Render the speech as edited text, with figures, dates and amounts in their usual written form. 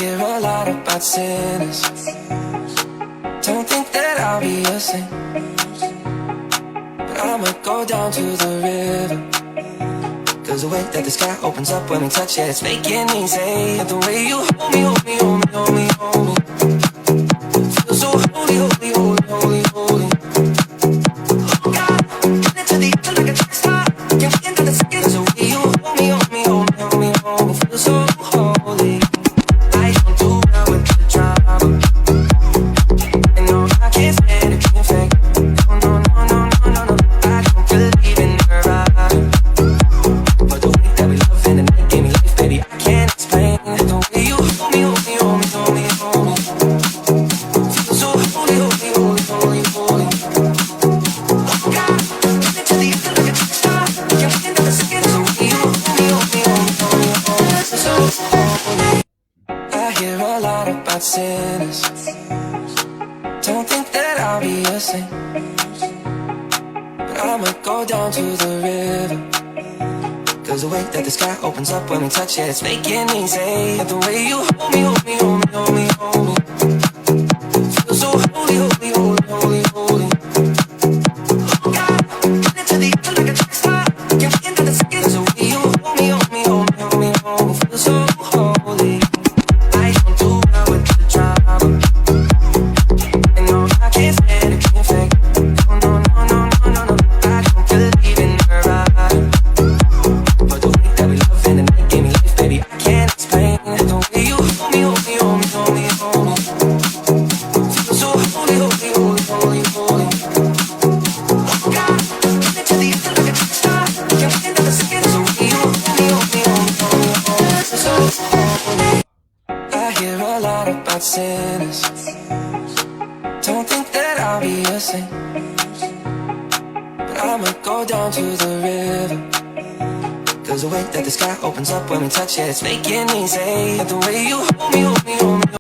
hear a lot about sinners. Don't think that I'll be a saint, but I'ma go down to the river. Cause the way that the sky opens up when we touch it, it's making me say, the way you hold me, hold me, hold me, hold me, hold me, feel so holy, holy, holy, holy, holy. Oh God, get into the air like a track star. Can't wait until the second. Cause the way you hold me, hold me, hold me, hold me, hold me, feel so holy. I don't do well with the drama, and no, I can't stand it being fake. No, no, no, no, no, no, no, I don't believe in her vibe. But the way that we love and the night gave me life, baby, I can't explain. The way you hold me, hold me, hold me, hold me, hold me, feel so holy, holy, holy, holy, holy. Oh God, get into the air like a track star. Can't wait until the second. The way you hold me, hold me, hold me, hold me, hold me, feel so holy. I hear a lot about sinners. Don't think that I'll be a saint, but I'ma go down to the river. Cause the way that the sky opens up when we touch it, it's making me say, the way you hold me, hold me, hold me, hold me, hold me, feel so holy, holy, holy, holy, holy. Oh God, get into the air like a track star. Can't wait until the second. Cause the way you hold me, hold me, hold me, hold me, hold me, feel so holy. I don't do well with the drama, and no, I can't stand it being fake. No, no, no, no, no, no, no, I don't believe in her vibe. But the way that we love and the night gave me life, baby, I can't explain. The way you hold me, hold me, hold me, hold me, hold me, feel so holy, holy, holy, holy, holy. Oh God, get into the air like a track star. Can't wait until the second. The way you hold me, hold me, hold me, hold me, hold me, feel so holy. I hear a lot about sinners. Don't think that I'll be a saint, but I'ma go down to the river. Cause the way that the sky opens up when we touch it, it's making me say, the way you hold me, hold me, hold me.